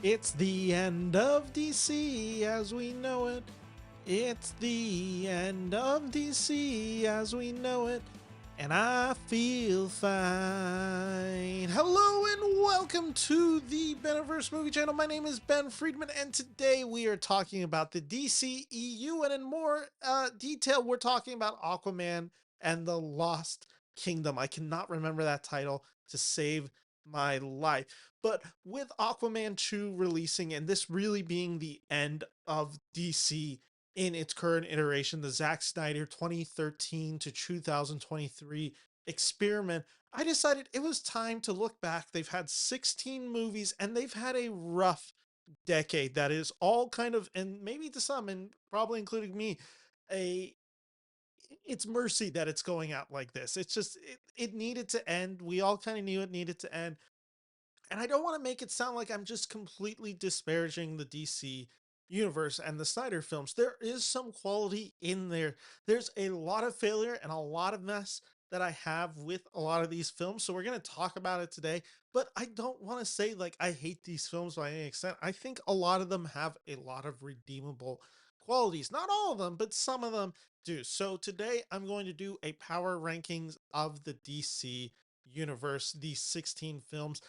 It's the end of DC as we know it. It's the end of DC as we know it. And I feel fine. Hello and welcome to the Beniverse Movie Channel. My name is Ben Friedman, and today we are talking about the DCEU, and in more detail, we're talking about Aquaman and the Lost Kingdom. I cannot remember that title to save my life. But with Aquaman 2 releasing, and this really being the end of DC in its current iteration, the Zack Snyder 2013 to 2023 experiment, I decided it was time to look back. They've had 16 movies and they've had a rough decade that is all kind of, and maybe to some, and probably including me, a it's mercy that it's going out like this. It's just it needed to end. We all kind of knew it needed to end. And I don't want to make it sound like I'm just completely disparaging the DC universe and the Snyder films. There is some quality in there. There's a lot of failure and a lot of mess that I have with a lot of these films. So we're going to talk about it today. But I don't want to say like I hate these films by any extent. I think a lot of them have a lot of redeemable qualities. Not all of them, but some of them do. So today I'm going to do a power rankings of the DC universe, these 16 films.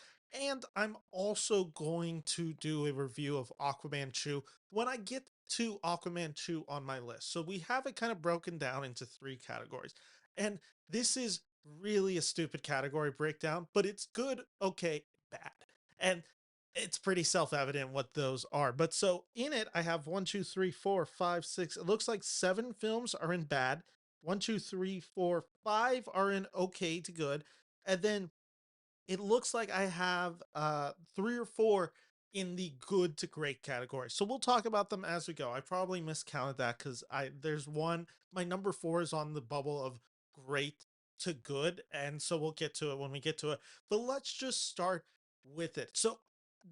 And I'm also going to do a review of Aquaman 2 when I get to Aquaman 2 on my list. So we have it kind of broken down into three categories. And this is really a stupid category breakdown, but it's good, okay, bad. And it's pretty self-evident what those are. But so in it, I have 1, 2, 3, 4, 5, 6. It looks like 7 films are in bad. 1, 2, 3, 4, 5 are in okay to good. And then it looks like I have 3 or 4 in the good to great category. So we'll talk about them as we go. I probably miscounted that because there's one, my number 4 is on the bubble of great to good, and so we'll get to it when we get to it. But let's just start with it. So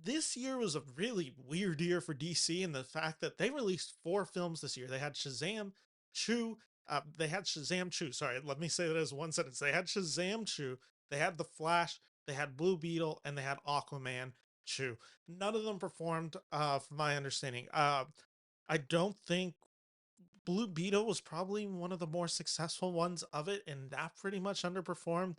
this year was a really weird year for DC in the fact that they released 4 films this year. They had Shazam 2, sorry, let me say that as one sentence. They had Shazam 2, they had The Flash, they had Blue Beetle, and they had Aquaman 2. None of them performed, from my understanding. I don't think Blue Beetle was probably one of the more successful ones of it, and that pretty much underperformed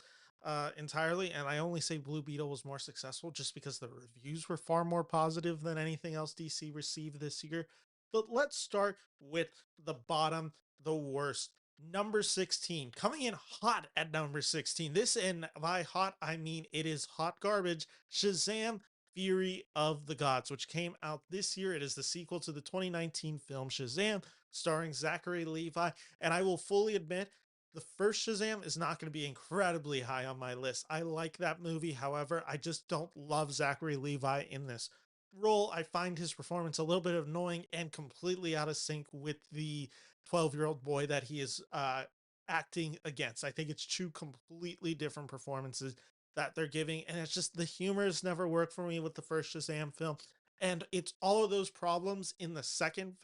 entirely. And I only say Blue Beetle was more successful just because the reviews were far more positive than anything else DC received this year. But let's start with the bottom, the worst. Number 16, coming in hot at number 16. This, and by hot, I mean it is hot garbage. Shazam Fury of the Gods, which came out this year. It is the sequel to the 2019 film Shazam, starring Zachary Levi. And I will fully admit, the first Shazam is not going to be incredibly high on my list. I like that movie. However, I just don't love Zachary Levi in this role. I find his performance a little bit annoying and completely out of sync with the 12-year-old boy that he is acting against. I think it's two completely different performances that they're giving, and it's just the humor has never worked for me with the first Shazam film. And it's all of those problems in the second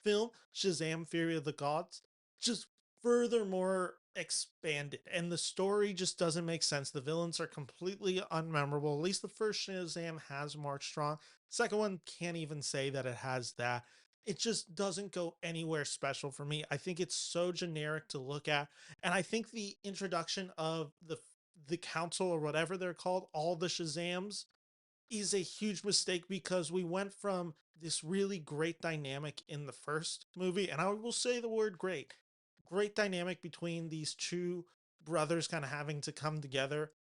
film, Shazam Fury of the Gods, just furthermore expanded. And the story just doesn't make sense. The villains are completely unmemorable. At least the first Shazam has Mark Strong. Second one can't even say that it has that. It just doesn't go anywhere special for me. I think it's so generic to look at. And I think the introduction of the council or whatever they're called, all the Shazams, is a huge mistake because we went from this really great dynamic in the first movie, and I will say the word great dynamic between these two brothers kind of having to come together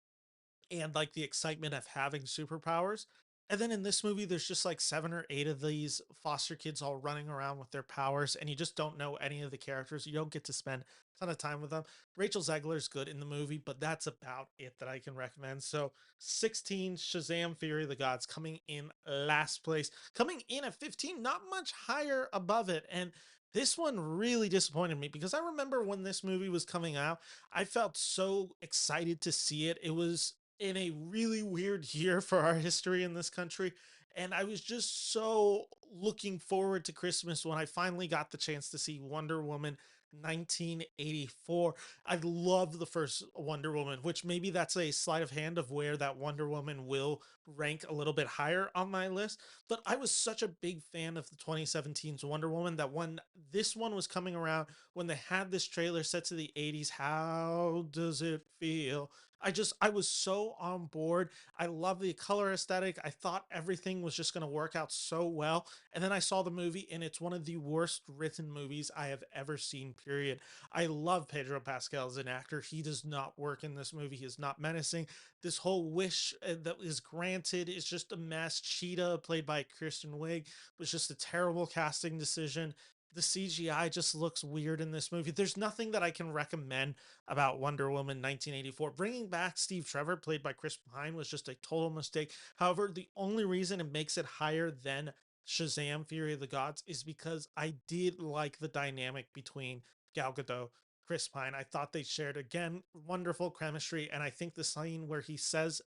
and like the excitement of having superpowers. And then in this movie, there's just like 7 or 8 of these foster kids all running around with their powers, and you just don't know any of the characters. You don't get to spend a ton of time with them. Rachel Zegler's good in the movie, but that's about it that I can recommend. So 16, Shazam Fury of the Gods, coming in last place. Coming in at 15, not much higher above it. And this one really disappointed me because I remember when this movie was coming out, I felt so excited to see it. It was in a really weird year for our history in this country. And I was just so looking forward to Christmas when I finally got the chance to see Wonder Woman 1984. I love the first Wonder Woman, which maybe that's a sleight of hand of where that Wonder Woman will rank a little bit higher on my list. But I was such a big fan of the 2017's Wonder Woman that when this one was coming around, when they had this trailer set to the 80s, how does it feel? I was so on board. I love the color aesthetic. I thought everything was just going to work out so well. And then I saw the movie, and it's one of the worst written movies I have ever seen, period. I love Pedro Pascal as an actor. He does not work in this movie. He is not menacing. This whole wish that is granted is just a mess. Cheetah, played by Kristen Wiig, was just a terrible casting decision. The CGI just looks weird in this movie. There's nothing that I can recommend about Wonder Woman 1984. Bringing back Steve Trevor, played by Chris Pine, was just a total mistake. However, the only reason it makes it higher than Shazam Fury of the Gods is because I did like the dynamic between Gal Gadot, Chris Pine. I thought they shared, again, wonderful chemistry. And I think the scene where he says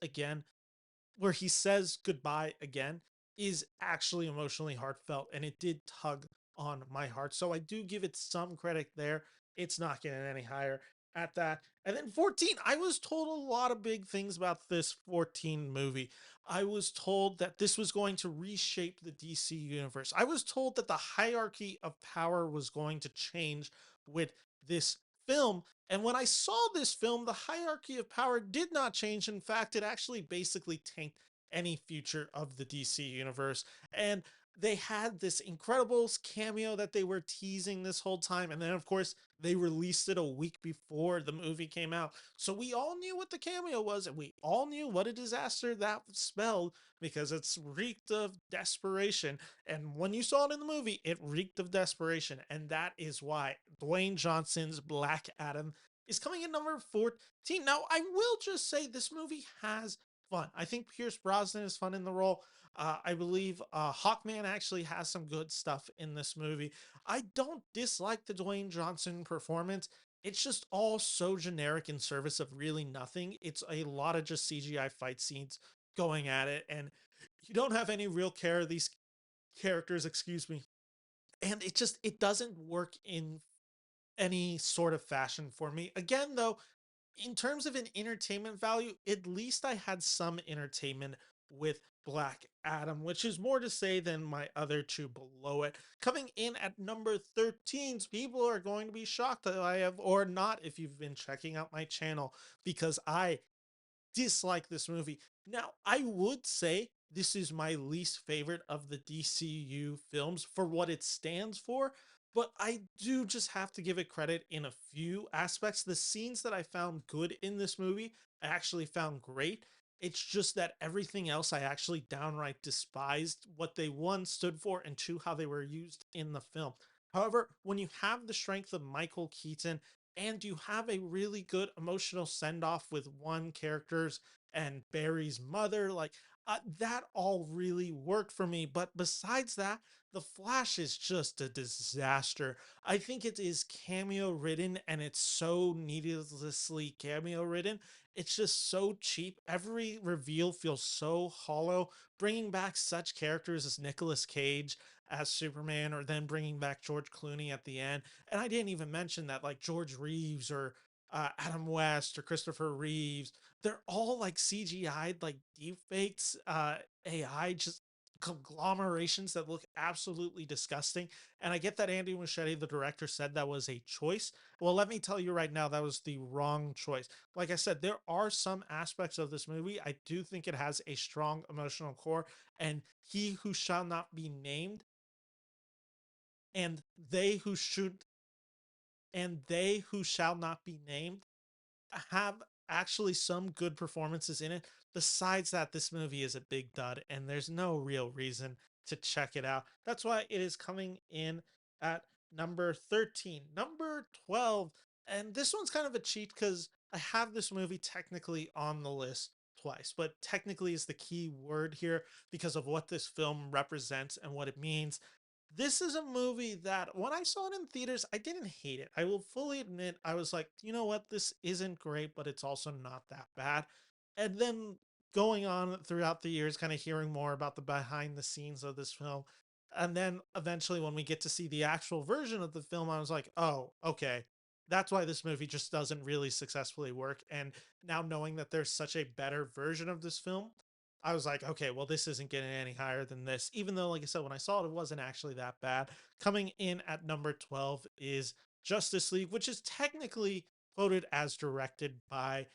goodbye again is actually emotionally heartfelt, and it did tug on my heart. So I do give it some credit there. It's not getting any higher at that. And then 14, I was told a lot of big things about this 14 movie. I was told that this was going to reshape the DC universe. I was told that the hierarchy of power was going to change with this film. And when I saw this film, the hierarchy of power did not change. In fact, it actually basically tanked any future of the DC universe. And they had this incredible cameo that they were teasing this whole time. And then, of course, they released it a week before the movie came out. So we all knew what the cameo was, and we all knew what a disaster that spelled because it's reeked of desperation. And when you saw it in the movie, it reeked of desperation. And that is why Dwayne Johnson's Black Adam is coming in number 14. Now, I will just say this movie has fun. I think Pierce Brosnan is fun in the role. I believe Hawkman actually has some good stuff in this movie. I don't dislike the Dwayne Johnson performance. It's just all so generic in service of really nothing. It's a lot of just CGI fight scenes going at it, and you don't have any real care of these characters, excuse me. And it doesn't work in any sort of fashion for me. Again, though, in terms of an entertainment value, at least I had some entertainment with Black Adam, which is more to say than my other two below it. Coming in at number 13, people are going to be shocked that I have, or not if you've been checking out my channel, because I dislike this movie. Now, I would say this is my least favorite of the DCU films for what it stands for, but I do just have to give it credit in a few aspects. The scenes that I found good in this movie, I actually found great. It's just that everything else I actually downright despised what they, one, stood for, and two, how they were used in the film. However, when you have the strength of Michael Keaton and you have a really good emotional send off with one character's and Barry's mother, like that all really worked for me. But besides that, the Flash is just a disaster. I think it is cameo ridden, and it's so needlessly cameo ridden. It's just so cheap. Every reveal feels so hollow. Bringing back such characters as Nicolas Cage as Superman, or then bringing back George Clooney at the end. And I didn't even mention that, like George Reeves or Adam West or Christopher Reeves, they're all like CGI'd, like deep fakes, AI, just conglomerations that look absolutely disgusting. And I get that Andy Muschietti, the director, said that was a choice. Well, let me tell you right now, that was the wrong choice. Like I said, there are some aspects of this movie. I do think it has a strong emotional core, and he who shall not be named and they who should and they who shall not be named have actually some good performances in it. Besides that, this movie is a big dud, and there's no real reason to check it out. That's why it is coming in at number 13. Number 12, and this one's kind of a cheat because I have this movie technically on the list twice, but technically is the key word here because of what this film represents and what it means. This is a movie that when I saw it in theaters, I didn't hate it. I will fully admit, I was like, you know what, this isn't great, but it's also not that bad. And then going on throughout the years, kind of hearing more about the behind the scenes of this film, And then eventually, when we get to see the actual version of the film, I was like, oh, okay. That's why this movie just doesn't really successfully work. And now knowing that there's such a better version of this film, I was like, okay, well, this isn't getting any higher than this. Even though, like I said, when I saw it, it wasn't actually that bad. Coming in at number 12 is Justice League, which is technically quoted as directed by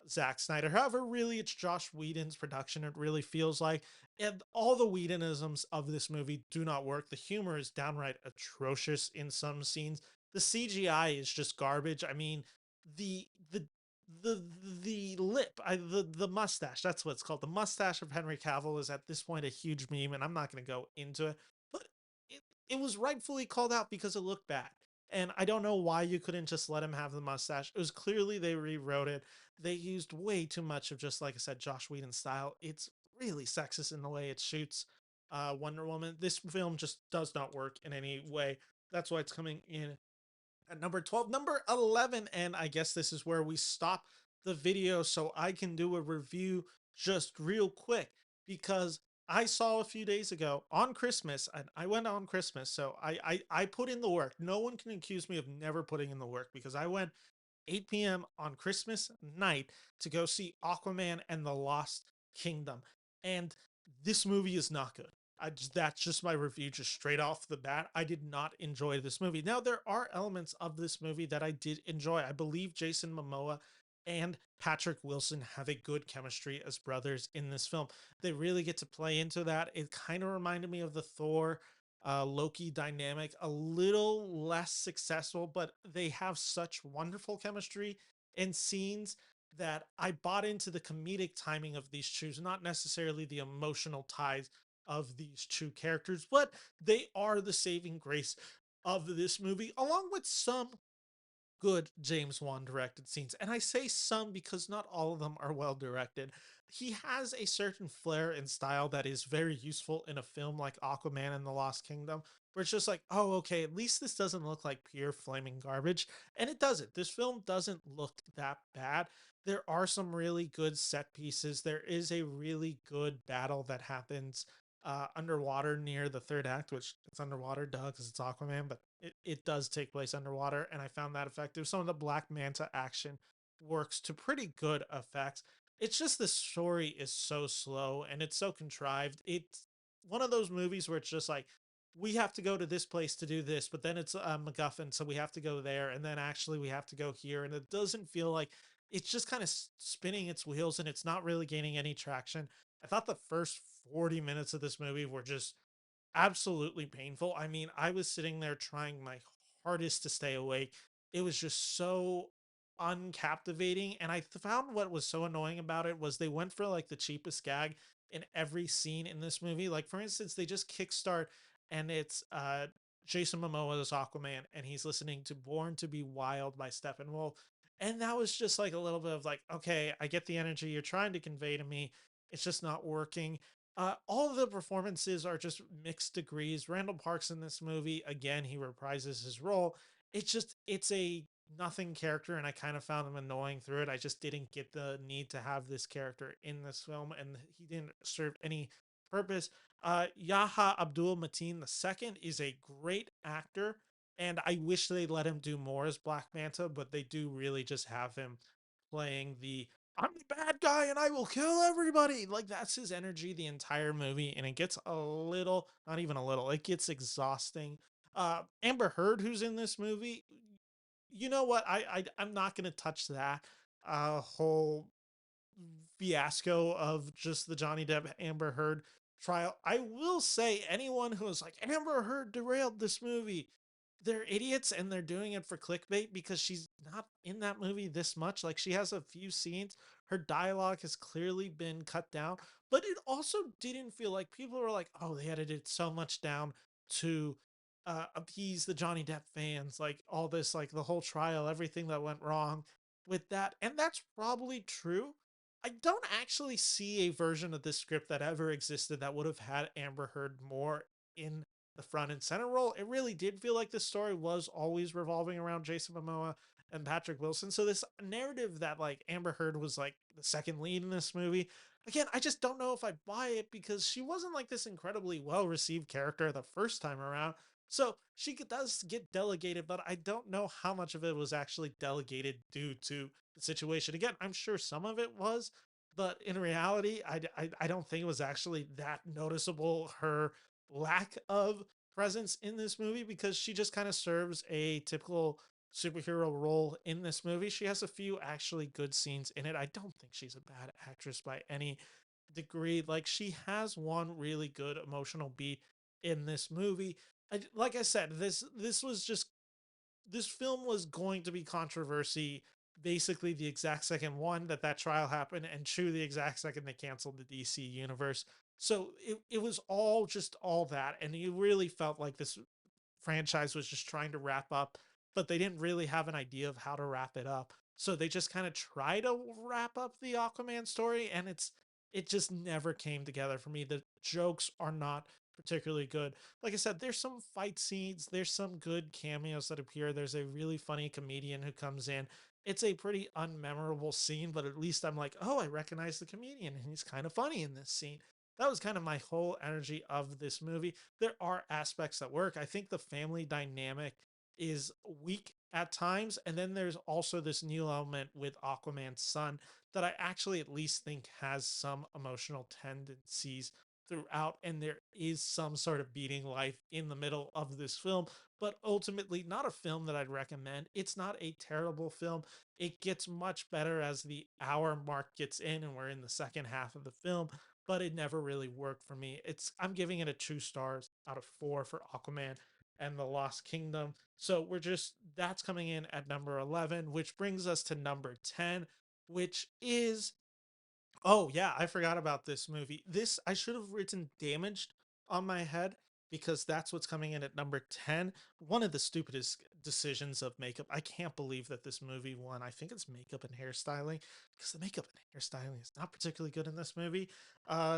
Zack Snyder. However, really, it's Josh Whedon's production. It really feels like. And all the Whedonisms of this movie do not work. The humor is downright atrocious in some scenes. The CGI is just garbage. I mean, the the the the lip, the mustache, that's what it's called. The mustache of Henry Cavill is at this point a huge meme, and I'm not going to go into it, but it, it was rightfully called out because it looked bad. And I don't know why you couldn't just let him have the mustache. It was clearly they rewrote it. They used way too much of, just like I said, Josh Whedon style. It's really sexist in the way it shoots Wonder Woman. This film just does not work in any way. That's why it's coming in at number 12. Number 11, and I guess this is where we stop the video so I can do a review just real quick, because I saw a few days ago on Christmas, and I went on Christmas, so I put in the work. No one can accuse me of never putting in the work, because I went 8 p.m. on Christmas night to go see Aquaman and the Lost Kingdom. And this movie is not good. That's just my review, just straight off the bat. I did not enjoy this movie. Now, there are elements of this movie that I did enjoy. I believe Jason Momoa and Patrick Wilson have a good chemistry as brothers in this film. They really get to play into that. It kind of reminded me of the Thor Loki dynamic, a little less successful, but they have such wonderful chemistry in scenes that I bought into the comedic timing of these two, not necessarily the emotional ties of these two characters, but they are the saving grace of this movie, along with some good James Wan directed scenes. And I say some because not all of them are well directed. He has a certain flair and style that is very useful in a film like Aquaman and the Lost Kingdom, where it's just like, oh, okay, at least this doesn't look like pure flaming garbage. And it doesn't. This film doesn't look that bad. There are some really good set pieces. There is a really good battle that happens underwater near the third act, which it's underwater, duh, because it's Aquaman, but it does take place underwater, and I found that effective. Some of the Black Manta action works to pretty good effects. It's just the story is so slow and it's so contrived. It's one of those movies where it's just like, we have to go to this place to do this, but then it's a MacGuffin, so we have to go there, and then actually we have to go here, and it doesn't feel like it's just kind of spinning its wheels and it's not really gaining any traction. I thought the first 40 minutes of this movie were just absolutely painful. I mean, I was sitting there trying my hardest to stay awake. It was just so uncaptivating. And I found what was so annoying about it was they went for like the cheapest gag in every scene in this movie. Like, for instance, they just kickstart and it's Jason Momoa as Aquaman, and he's listening to Born to Be Wild by Steppenwolf. And that was just like a little bit of like, okay, I get the energy you're trying to convey to me. It's just not working. All of the performances are just mixed degrees. Randall Park's in this movie. Again, he reprises his role. It's a nothing character, and I kind of found him annoying through it. I just didn't get the need to have this character in this film, and he didn't serve any purpose. Yaha Abdul Mateen II is a great actor, and I wish they'd let him do more as Black Manta, but they do really just have him playing the I'm the bad guy and I will kill everybody. Like, that's his energy the entire movie, and it gets a little, not even a little, it gets exhausting. Amber Heard, who's in this movie, you know what? I'm not gonna touch that whole fiasco of just the Johnny Depp Amber Heard trial. I will say anyone who is like, Amber Heard derailed this movie, they're idiots, and they're doing it for clickbait, because she's not in that movie this much. Like, she has a few scenes. Her dialogue has clearly been cut down, but it also didn't feel like people were like, oh, they edited so much down to appease the Johnny Depp fans. Like, all this, like the whole trial, everything that went wrong with that. And that's probably true. I don't actually see a version of this script that ever existed that would have had Amber Heard more in the front and center role. It really did feel like this story was always revolving around Jason Momoa and Patrick Wilson. So this narrative that like Amber Heard was like the second lead in this movie, again, I just don't know if I buy it because she wasn't like this incredibly well received character the first time around. So does get delegated, but I don't know how much of it was actually delegated due to the situation. Again, I'm sure some of it was, but in reality, I don't think it was actually that noticeable, her lack of presence in this movie, because she just kind of serves a typical superhero role in this movie. She has a few actually good scenes in it. I don't think she's a bad actress by any degree. Like, she has one really good emotional beat in this movie. Like I said, this film was going to be controversy basically the exact second one that trial happened, and two, the exact second they canceled the DC universe. So it was all just all that, and you really felt like this franchise was just trying to wrap up, but they didn't really have an idea of how to wrap it up. So they just kind of try to wrap up the Aquaman story, and it just never came together for me. The jokes are not particularly good. Like I said, there's some fight scenes, there's some good cameos that appear. There's a really funny comedian who comes in. It's a pretty unmemorable scene, but at least I'm like, oh, I recognize the comedian and he's kind of funny in this scene. That was kind of my whole energy of this movie. There are aspects that work. I think the family dynamic is weak at times. And then there's also this new element with Aquaman's son that I actually at least think has some emotional tendencies throughout. And there is some sort of beating life in the middle of this film, but ultimately not a film that I'd recommend. It's not a terrible film. It gets much better as the hour mark gets in and we're in the second half of the film, but it never really worked for me. I'm giving it a 2 stars out of 4 for Aquaman and the Lost Kingdom. So that's coming in at number 11, which brings us to number 10, which is, oh yeah, I forgot about this movie. This I should have written Damaged on my head because that's what's coming in at number 10. One of the stupidest decisions of makeup. I can't believe that this movie won. I think it's makeup and hairstyling, because the makeup and hairstyling is not particularly good in this movie.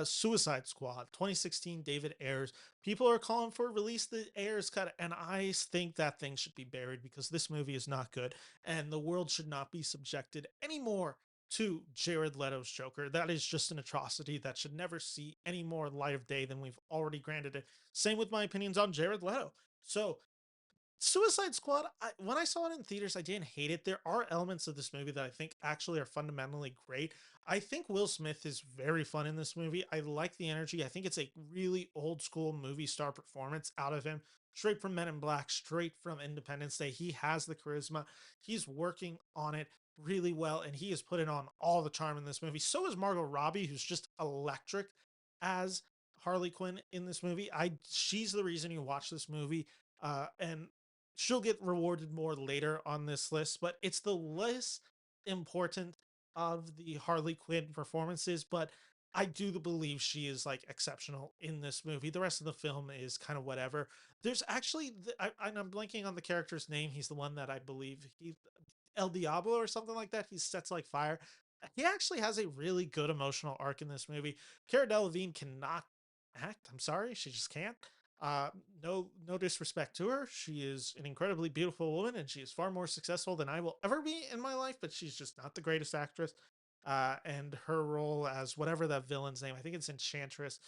Suicide Squad 2016, David Ayers. People are calling for release the Ayers cut, and I think that thing should be buried because this movie is not good, and the world should not be subjected anymore to Jared Leto's Joker. That is just an atrocity that should never see any more light of day than we've already granted it. Same with my opinions on Jared Leto. So Suicide Squad, when I saw it in theaters, I didn't hate it. There are elements of this movie that I think actually are fundamentally great. I think Will Smith is very fun in this movie. I like the energy. I think it's a really old school movie star performance out of him, straight from Men in Black, straight from Independence Day. He has the charisma. He's working on it really well, and he has put it on all the charm in this movie. So is Margot Robbie, who's just electric as Harley Quinn in this movie. She's the reason you watch this movie. And she'll get rewarded more later on this list, but it's the less important of the Harley Quinn performances. But I do believe she is like exceptional in this movie. The rest of the film is kind of whatever. There's actually, I'm blanking on the character's name. He's the one that I believe El Diablo or something like that. He sets like fire. He actually has a really good emotional arc in this movie. Cara Delevingne cannot act. I'm sorry, she just can't. Uh, no disrespect to her. She is an incredibly beautiful woman, and she is far more successful than I will ever be in my life. But she's just not the greatest actress. And her role as whatever that villain's name, I think it's Enchantress,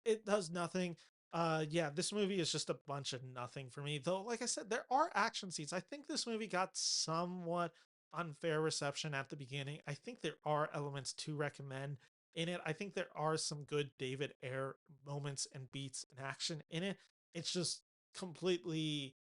it does nothing. Yeah, this movie is just a bunch of nothing for me. Though, like I said, there are action scenes. I think this movie got somewhat unfair reception at the beginning. I think there are elements to recommend in it. I think there are some good David Ayer moments and beats and action in it. It's just completely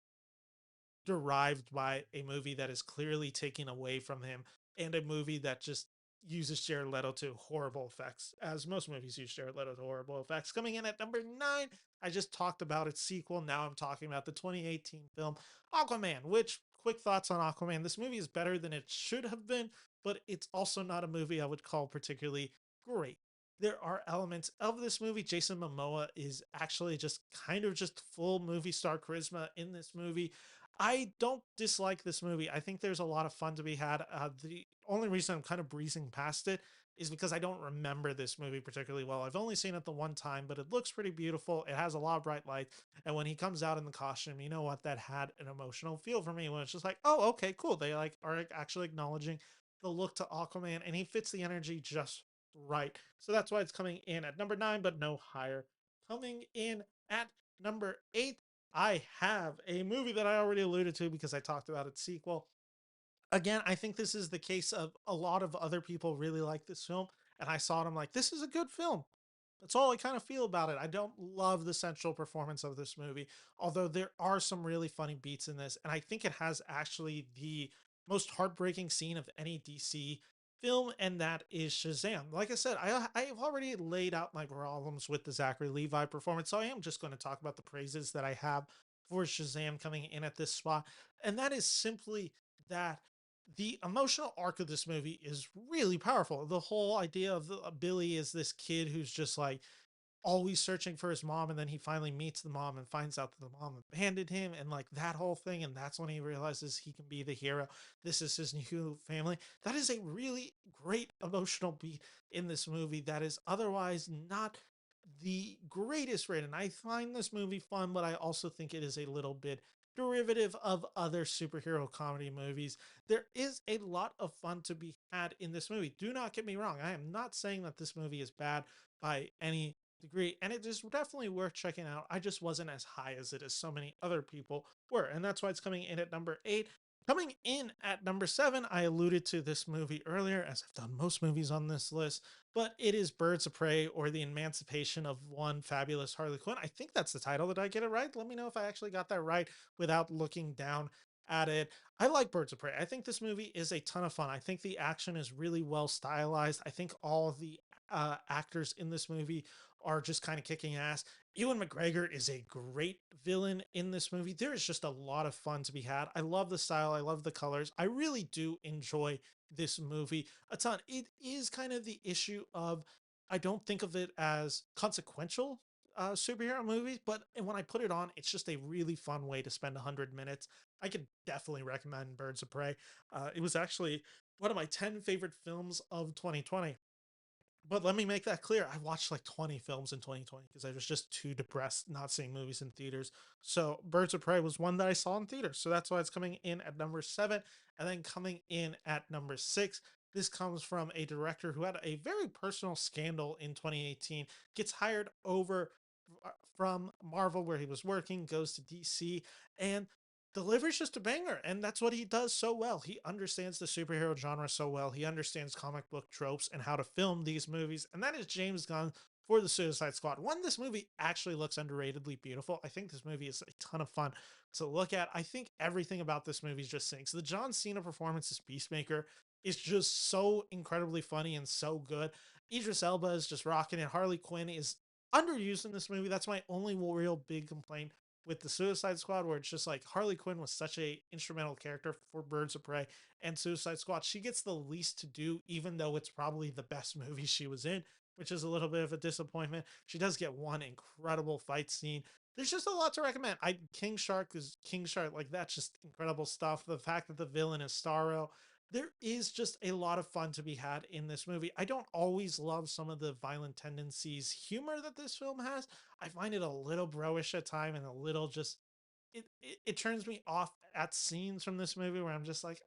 derived by a movie that is clearly taken away from him, and a movie that just uses Jared Leto to horrible effects, as most movies use Jared Leto to horrible effects. Coming in at number 9, I just talked about its sequel. Now I'm talking about the 2018 film Aquaman, which, quick thoughts on Aquaman. This movie is better than it should have been, but it's also not a movie I would call particularly great. There are elements of this movie. Jason Momoa is actually just kind of just full movie star charisma in this movie. I don't dislike this movie. I think there's a lot of fun to be had. The only reason I'm kind of breezing past it is because I don't remember this movie particularly well. I've only seen it the one time, but it looks pretty beautiful. It has a lot of bright lights. And when he comes out in the costume, you know what? That had an emotional feel for me when it's just like, oh, okay, cool. They like are actually acknowledging the look to Aquaman, and he fits the energy just right. So that's why it's coming in at number 9, but no higher. Coming in at number 8, I have a movie that I already alluded to because I talked about its sequel. Again, I think this is the case of a lot of other people really like this film, and I saw it. I'm like, this is a good film. That's all I kind of feel about it. I don't love the central performance of this movie, although there are some really funny beats in this, and I think it has actually the most heartbreaking scene of any DC film, and that is Shazam. Like I said, I've already laid out my problems with the Zachary Levi performance, so I am just going to talk about the praises that I have for Shazam coming in at this spot, and that is simply that the emotional arc of this movie is really powerful. The whole idea of Billy is this kid who's just like always searching for his mom, and then he finally meets the mom and finds out that the mom abandoned him, and like that whole thing, and that's when he realizes he can be the hero. This is his new family. That is a really great emotional beat in this movie that is otherwise not the greatest written. I find this movie fun, but I also think it is a little bit derivative of other superhero comedy movies. There is a lot of fun to be had in this movie. Do not get me wrong. I am not saying that this movie is bad by any degree, and it is definitely worth checking out. I just wasn't as high as it as so many other people were, and that's why it's coming in at number 8. Coming in at number 7, I alluded to this movie earlier, as I've done most movies on this list, but it is Birds of Prey, or The Emancipation of One Fabulous Harley Quinn. I think that's the title. Did I get it right? Let me know if I actually got that right without looking down at it. I like Birds of Prey. I think this movie is a ton of fun. I think the action is really well stylized. I think all of the actors in this movie are just kind of kicking ass. Ewan McGregor is a great villain in this movie. There is just a lot of fun to be had. I love the style. I love the colors. I really do enjoy this movie a ton. It is kind of the issue of I don't think of it as consequential superhero movies, but when I put it on, it's just a really fun way to spend 100 minutes. I could definitely recommend Birds of Prey. It was actually one of my 10 favorite films of 2020. But let me make that clear. I watched like 20 films in 2020 because I was just too depressed not seeing movies in theaters. So Birds of Prey was one that I saw in theaters. So that's why it's coming in at number 7. And then coming in at number 6, this comes from a director who had a very personal scandal in 2018, gets hired over from Marvel where he was working, goes to DC, and delivers just a banger. And that's what he does so well. He understands the superhero genre so well. He understands comic book tropes and how to film these movies. And that is James Gunn for the Suicide Squad. One, this movie actually looks underratedly beautiful. I think this movie is a ton of fun to look at. I think everything about this movie just sinks. The John Cena performance as Peacemaker is just so incredibly funny and so good. Idris Elba is just rocking it. Harley Quinn is underused in this movie. That's my only real big complaint with the Suicide Squad, where it's just like Harley Quinn was such a instrumental character for Birds of Prey and Suicide Squad. She gets the least to do, even though it's probably the best movie she was in, which is a little bit of a disappointment. She does get one incredible fight scene. There's just a lot to recommend. King Shark is King Shark, like that's just incredible stuff. The fact that the villain is Starro, there is just a lot of fun to be had in this movie. I don't always love some of the violent tendencies humor that this film has. I find it a little bro-ish at time and a little just it turns me off at scenes from this movie where I'm just like,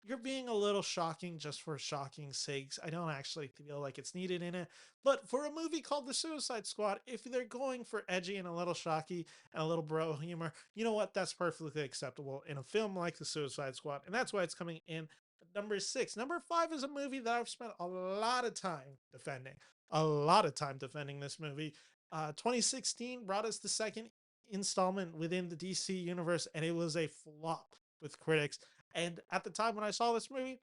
you're being a little shocking just for shocking sakes. I don't actually feel like it's needed in it. But for a movie called The Suicide Squad, if they're going for edgy and a little shocky and a little bro humor, you know what? That's perfectly acceptable in a film like The Suicide Squad. And that's why it's coming in at number 6. Number 5 is a movie that I've spent a lot of time defending. A lot of time defending this movie. 2016 brought us the second installment within the DC universe, and it was a flop with critics. And at the time when I saw this movie,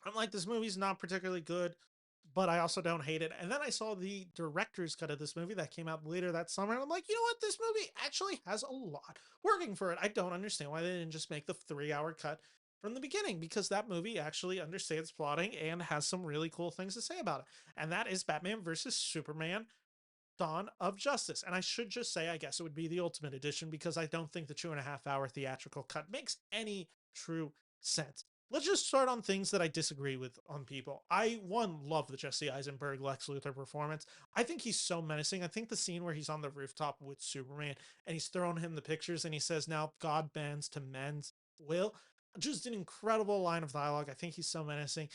I'm like, this movie's not particularly good, but I also don't hate it. And then I saw the director's cut of this movie that came out later that summer, and I'm like, you know what? This movie actually has a lot working for it. I don't understand why they didn't just make the 3-hour cut from the beginning, because that movie actually understands plotting and has some really cool things to say about it. And that is Batman versus Superman Dawn of Justice. And I should just say, I guess it would be the Ultimate Edition, because I don't think the 2.5-hour theatrical cut makes any true sense. Let's just start on things that I disagree with on people. One, love the Jesse Eisenberg Lex Luthor performance. I think he's so menacing. I think the scene where he's on the rooftop with Superman and he's throwing him the pictures and he says, now God bends to men's will. Just an incredible line of dialogue. I think he's so menacing.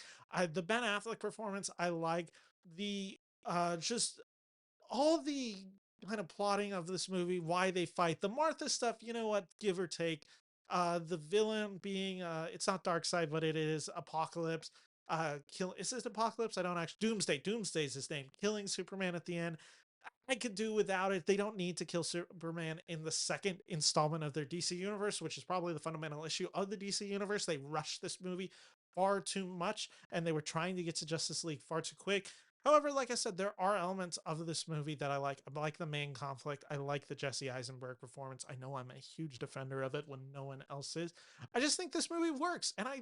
The Ben Affleck performance, I like. the just all the kind of plotting of this movie, why they fight, the Martha stuff, you know what, give or take. The villain being it's not Darkseid, but it is Apocalypse. Is this Apocalypse? I don't actually. Doomsday is his name. Killing Superman at the end, I could do without it. They don't need to kill Superman in the second installment of their DC universe, which is probably the fundamental issue of the DC universe. They rushed this movie far too much, and they were trying to get to Justice League far too quick. However, like I said, there are elements of this movie that I like. I like the main conflict. I like the Jesse Eisenberg performance. I know I'm a huge defender of it when no one else is. I just think this movie works, and I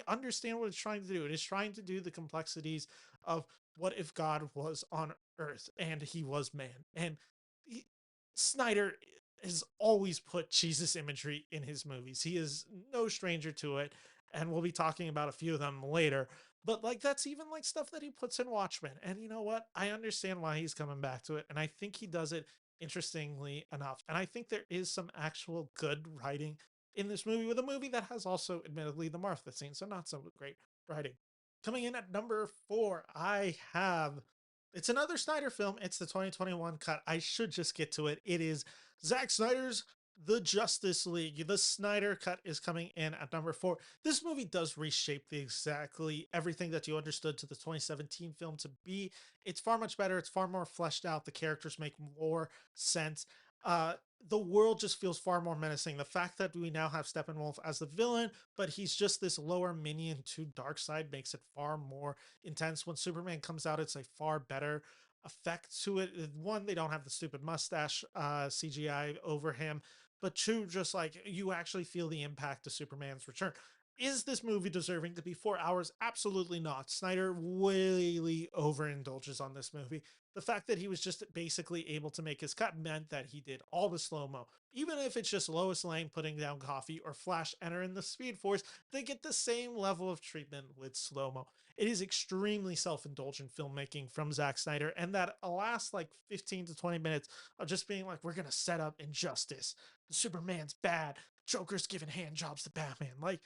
understand what it's trying to do. It is trying to do the complexities of what if God was on Earth and he was man. And he, Snyder has always put Jesus imagery in his movies. He is no stranger to it, and we'll be talking about a few of them later. But like that's even like stuff that he puts in Watchmen. And you know what? I understand why he's coming back to it, and I think he does it interestingly enough. And I think there is some actual good writing in this movie, with a movie that has also admittedly the Martha scene, so not so great writing. Coming in at number 4, I have, it's another Snyder film. It's the 2021 cut. I should just get to it. It is Zack Snyder's The Justice League. The Snyder cut is coming in at number 4. This movie does reshape exactly everything that you understood to the 2017 film to be. It's far much better. It's far more fleshed out. The characters make more sense. Uh, the world just feels far more menacing. The fact that we now have Steppenwolf as the villain, but he's just this lower minion to Darkseid, makes it far more intense. When Superman comes out, it's a far better effect to it. One, they don't have the stupid mustache CGI over him, but two, just like you actually feel the impact of Superman's return. Is this movie deserving to be 4 hours? Absolutely not. Snyder really overindulges on this movie. The fact that he was just basically able to make his cut meant that he did all the slow mo. Even if it's just Lois Lane putting down coffee or Flash entering the Speed Force, they get the same level of treatment with slow mo. It is extremely self indulgent filmmaking from Zack Snyder, and that last like 15 to 20 minutes of just being like, we're going to set up injustice. Superman's bad. Joker's giving hand jobs to Batman. Like,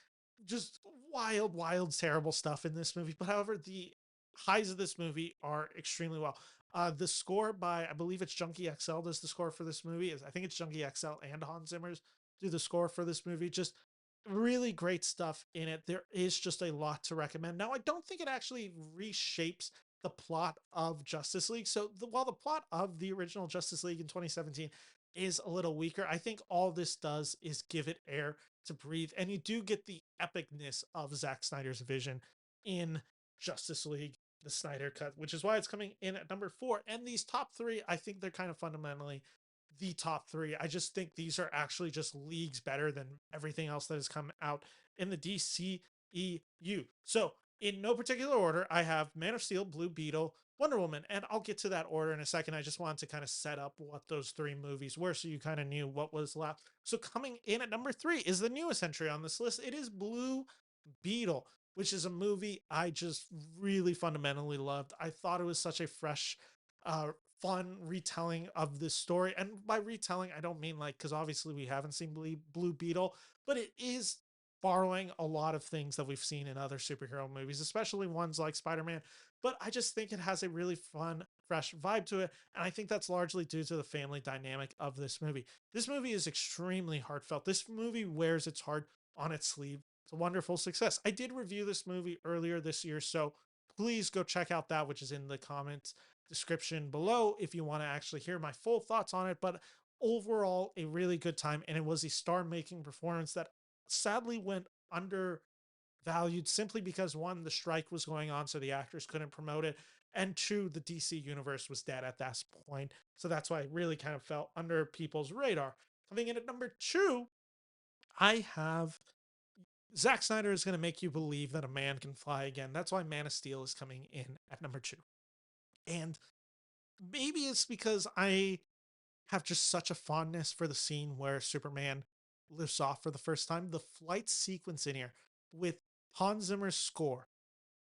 just wild, wild, terrible stuff in this movie. But however, the highs of this movie are extremely well. The score by, I believe it's Junkie XL does the score for this movie. I think it's Junkie XL and Hans Zimmer's do the score for this movie. Just really great stuff in it. There is just a lot to recommend. Now, I don't think it actually reshapes the plot of Justice League. So while the plot of the original Justice League in 2017 is a little weaker, I think all this does is give it air to breathe. And you do get the epicness of Zack Snyder's vision in Justice League, the Snyder cut, which is why it's coming in at number 4. And these top 3, I think they're kind of fundamentally the top 3. I just think these are actually just leagues better than everything else that has come out in the DCEU. So, in no particular order, I have Man of Steel, Blue Beetle, Wonder Woman, and I'll get to that order in a second. I just wanted to kind of set up what those 3 movies were so you kind of knew what was left. So, coming in at number 3 is the newest entry on this list. It is Blue Beetle, which is a movie I just really fundamentally loved. I thought it was such a fresh, uh, fun retelling of this story. And by retelling, I don't mean like, because obviously we haven't seen Blue Beetle, but it is borrowing a lot of things that we've seen in other superhero movies, especially ones like Spider-Man. But I just think it has a really fun, fresh vibe to it. And I think that's largely due to the family dynamic of this movie. This movie is extremely heartfelt. This movie wears its heart on its sleeve. It's a wonderful success. I did review this movie earlier this year, so please go check out that, which is in the comments description below if you want to actually hear my full thoughts on it. But overall, a really good time, and it was a star-making performance that sadly went undervalued simply because, one, the strike was going on, so the actors couldn't promote it, and two, the DC universe was dead at that point. So that's why it really kind of fell under people's radar. Coming in at number 2, I have Zack Snyder is going to make you believe that a man can fly again. That's why Man of Steel is coming in at number 2. And maybe it's because I have just such a fondness for the scene where Superman lifts off for the first time. The flight sequence in here with Hans Zimmer's score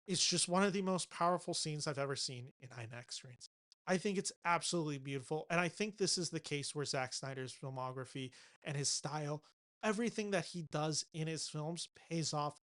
is just one of the most powerful scenes I've ever seen in IMAX screens. I think it's absolutely beautiful. And I think this is the case where Zack Snyder's filmography and his style, everything that he does in his films pays off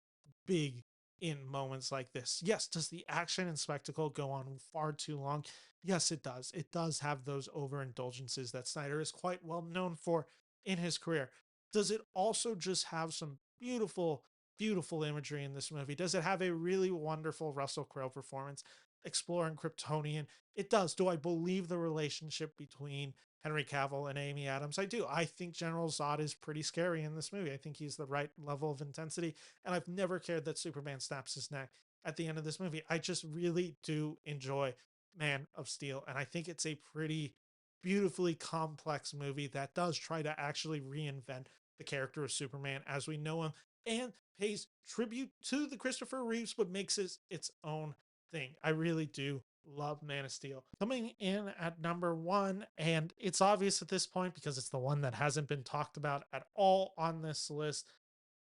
big in moments like this. Yes, does the action and spectacle go on far too long? Yes, it does. It does have those overindulgences that Snyder is quite well known for in his career. Does it also just have some beautiful, beautiful imagery in this movie? Does it have a really wonderful Russell Crowe performance exploring Kryptonian? It does. Do I believe the relationship between Henry Cavill and Amy Adams? I do. I think General Zod is pretty scary in this movie. I think he's the right level of intensity, and I've never cared that Superman snaps his neck at the end of this movie. I just really do enjoy Man of Steel, and I think it's a pretty beautifully complex movie that does try to actually reinvent the character of Superman as we know him, and pays tribute to the Christopher Reeves, but makes it its own thing. I really do love Man of Steel. Coming in at number one, and it's obvious at this point because it's the one that hasn't been talked about at all on this list.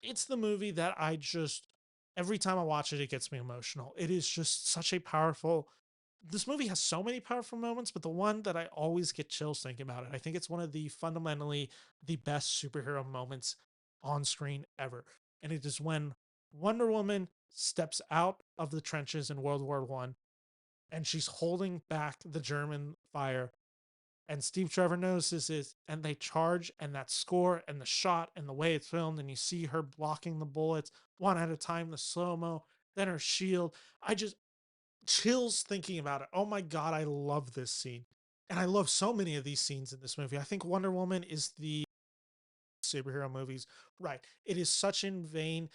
It's the movie that I just, every time I watch it, it gets me emotional. It is just such a powerful, this movie has so many powerful moments, but the one that I always get chills thinking about it, I think it's one of the fundamentally the best superhero moments on screen ever. And it is when Wonder Woman steps out of the trenches in World War One and she's holding back the German fire. And Steve Trevor notices this, and they charge, and that score, and the shot, and the way it's filmed, and you see her blocking the bullets one at a time, the slow mo, then her shield. I just chills thinking about it. Oh my God, I love this scene. And I love so many of these scenes in this movie. I think Wonder Woman is the superhero movies. Right. It is such in vain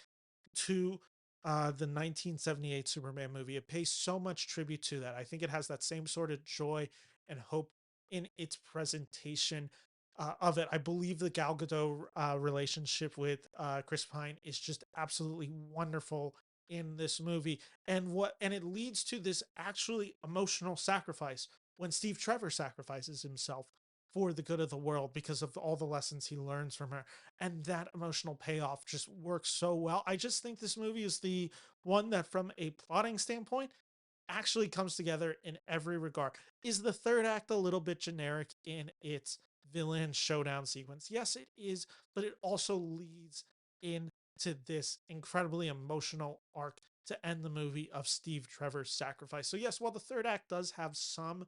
to the 1978 Superman movie. It pays so much tribute to that. I think it has that same sort of joy and hope in its presentation of it. I believe the Gal Gadot relationship with Chris Pine is just absolutely wonderful in this movie, and it leads to this actually emotional sacrifice when Steve Trevor sacrifices himself for the good of the world because of all the lessons he learns from her, and that emotional payoff just works so well. I just think this movie is the one that, from a plotting standpoint, actually comes together in every regard. Is the third act a little bit generic in its villain showdown sequence? Yes, it is, but it also leads into this incredibly emotional arc to end the movie of Steve Trevor's sacrifice. So yes, while the third act does have some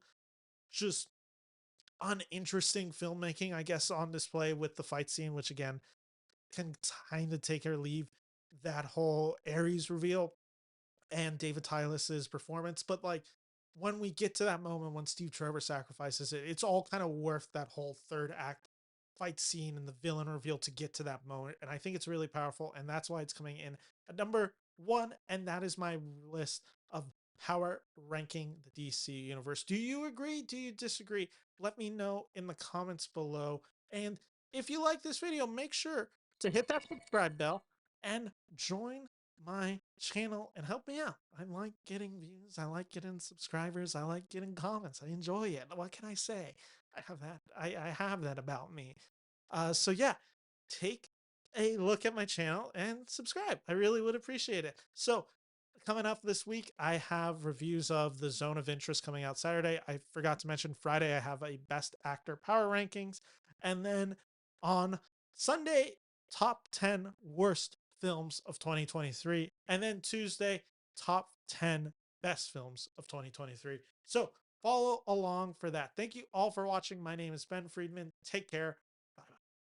just uninteresting filmmaking, I guess, on display with the fight scene, which again can kind of take or leave that whole Ares reveal and David Tylus's performance. But like when we get to that moment when Steve Trevor sacrifices it, it's all kind of worth that whole third act fight scene and the villain reveal to get to that moment. And I think it's really powerful. And that's why it's coming in at number one. And that is my list of power ranking the DC universe. Do you agree? Do you disagree? Let me know in the comments below. And if you like this video, make sure to hit that subscribe bell and join my channel and help me out. I like getting views. I like getting subscribers. I like getting comments. I enjoy it. What can I say? I have that. I have that about me. So yeah, take a look at my channel and subscribe. I really would appreciate it. So coming up this week, I have reviews of The Zone of Interest coming out Saturday. I forgot to mention Friday, I have a Best Actor Power Rankings. And then on Sunday, top 10 worst films of 2023. And then Tuesday, top 10 best films of 2023. So follow along for that. Thank you all for watching. My name is Ben Friedman. Take care.